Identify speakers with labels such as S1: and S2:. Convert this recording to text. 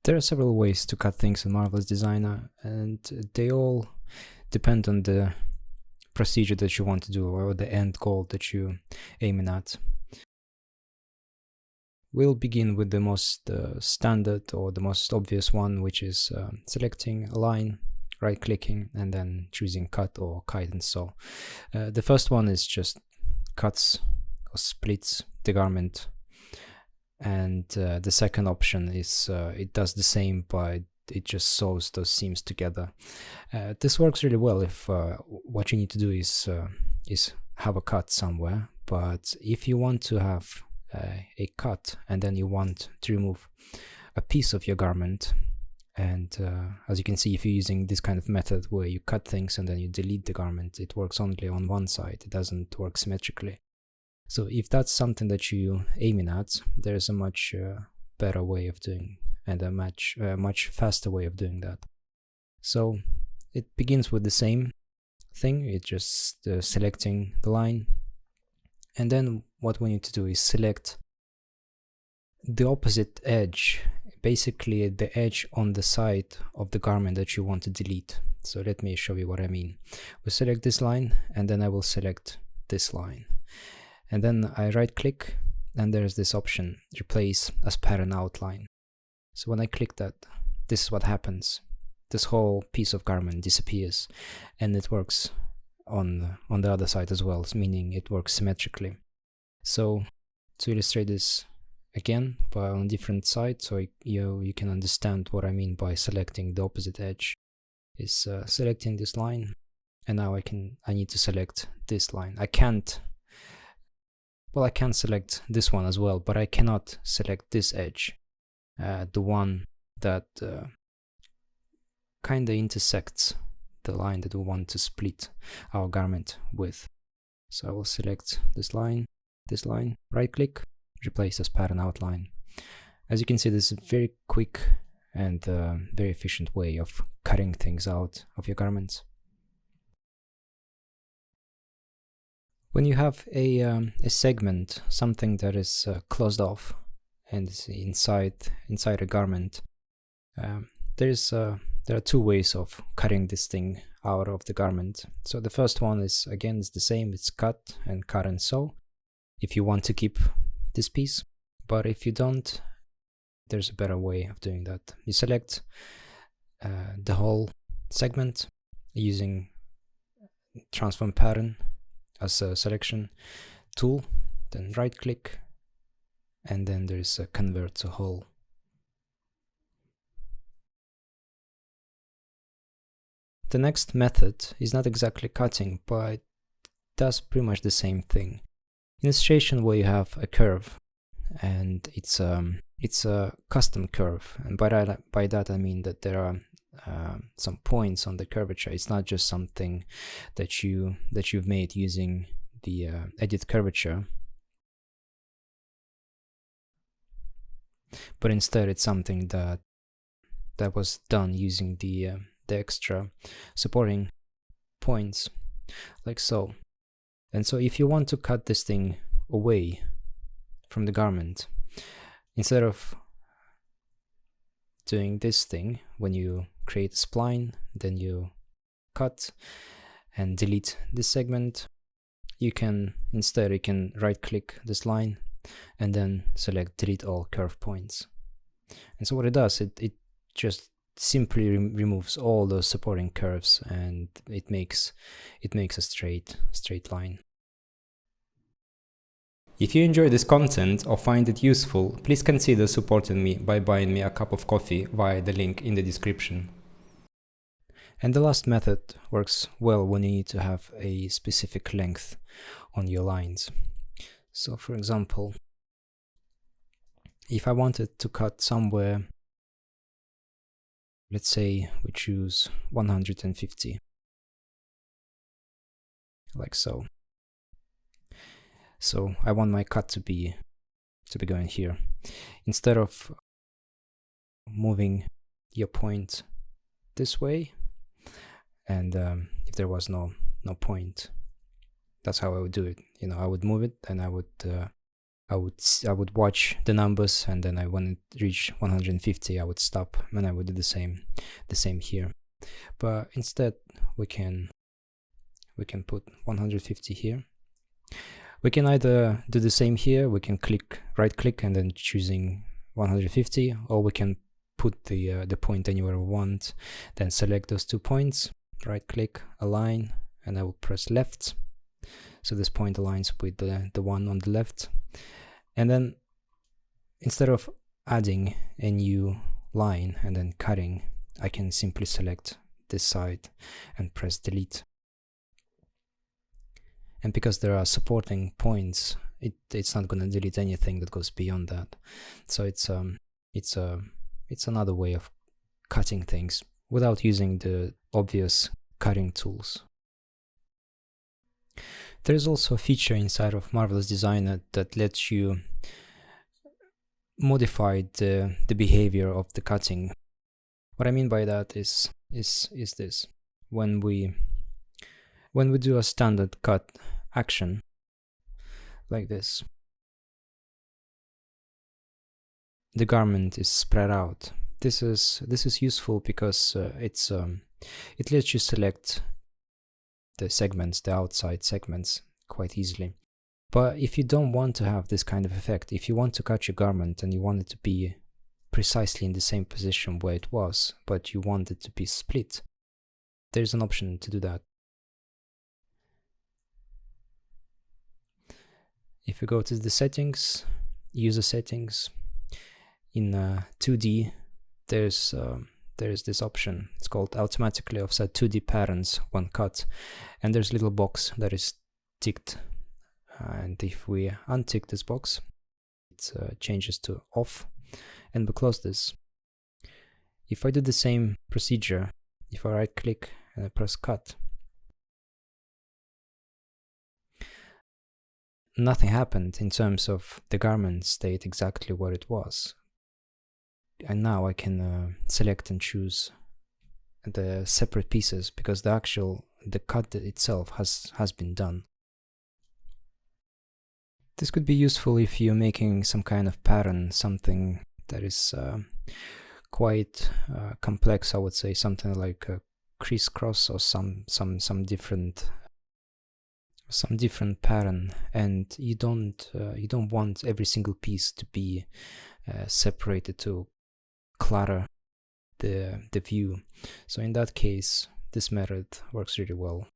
S1: There are several ways to cut things in Marvelous Designer, and they all depend on the procedure that you want to do or the end goal that you're aiming at. We'll begin with the most standard or the most obvious one, which is selecting a line, right-clicking, and then choosing cut or kite and saw. The first one is just cuts or splits the garment, and the second option is it does the same, but it just sews those seams together. This works really well if what you need to do is have a cut somewhere. But if you want to have a cut and then you want to remove a piece of your garment, and as you can see, if you're using this kind of method where you cut things and then you delete the garment, it works only on one side. It doesn't work symmetrically. So if that's something that you're aiming at, there's a much better way of doing, and a much faster way of doing that. So it begins with the same thing. It's just selecting the line, and then what we need to do is select the opposite edge, basically the edge on the side of the garment that you want to delete. So let me show you what I mean. We select this line, and then I will select this line, and then I right click, and there's this option, replace as pattern outline. So when I click that, this is what happens. This whole piece of garment disappears, and it works on the other side as well, meaning it works symmetrically. So to illustrate this again, but on a different side, so you can understand what I mean by selecting the opposite edge, is selecting this line, and now I need to select this line. I can select this one as well, but I cannot select this edge, the one that kinda intersects the line that we want to split our garment with. So I will select this line, right click, replace as pattern outline. As you can see, this is a very quick and very efficient way of cutting things out of your garments. When you have a segment, something that is closed off and is inside a garment, there are two ways of cutting this thing out of the garment. So the first one is, again, it's the same. It's cut and sew if you want to keep this piece. But if you don't, there's a better way of doing that. You select the whole segment using transform pattern as a selection tool, then right click, and then there's a convert to whole. The next method is not exactly cutting, but does pretty much the same thing. In a situation where you have a curve, and it's a custom curve, and by that I mean that there are some points on the curvature. It's not just something that you've made using the edit curvature, but instead it's something that was done using the extra supporting points, like so. And so if you want to cut this thing away from the garment, instead of doing this thing when you create a spline, then you cut and delete this segment, you can right click this line and then select delete all curve points. And so what it does, it just simply removes all those supporting curves, and it makes a straight line. If you enjoy this content or find it useful, please consider supporting me by buying me a cup of coffee via the link in the description. And the last method works well when you need to have a specific length on your lines. So for example, if I wanted to cut somewhere, let's say we choose 150, like so. So I want my cut to be going here. Instead of moving your point this way, and if there was no point, that's how I would do it. I would move it, and I would I would watch the numbers, and then when it reached 150, I would stop, and I would do the same here. But instead, we can put 150 here. We can either do the same here. We can right click and then choosing 150, or we can put the point anywhere we want. Then select those 2 points, right click, align, and I will press left. So this point aligns with the one on the left. And then instead of adding a new line and then cutting, I can simply select this side and press delete. And because there are supporting points, it's not going to delete anything that goes beyond that. So it's another way of cutting things without using the obvious cutting tools. There's also a feature inside of Marvelous Designer that lets you modify the behavior of the cutting. What I mean by that is this. When we do a standard cut action like this, the garment is spread out. This is useful because it lets you select the segments, the outside segments, quite easily. But if you don't want to have this kind of effect, if you want to cut your garment and you want it to be precisely in the same position where it was, but you want it to be split, there's an option to do that. If you go to the settings, user settings, in 2D, there's this option. It's called automatically offset 2D patterns when cut, and there's a little box that is ticked, and if we untick this box, it changes to off, and we close this. If I do the same procedure, if I right click and I press cut, nothing happened in terms of the garment stayed exactly where it was. And now I can select and choose the separate pieces because the cut itself has been done. This could be useful if you're making some kind of pattern, something that is quite complex, I would say, something like a crisscross or some different pattern, and you don't want every single piece to be separated to clutter the view. So in that case, this method works really well.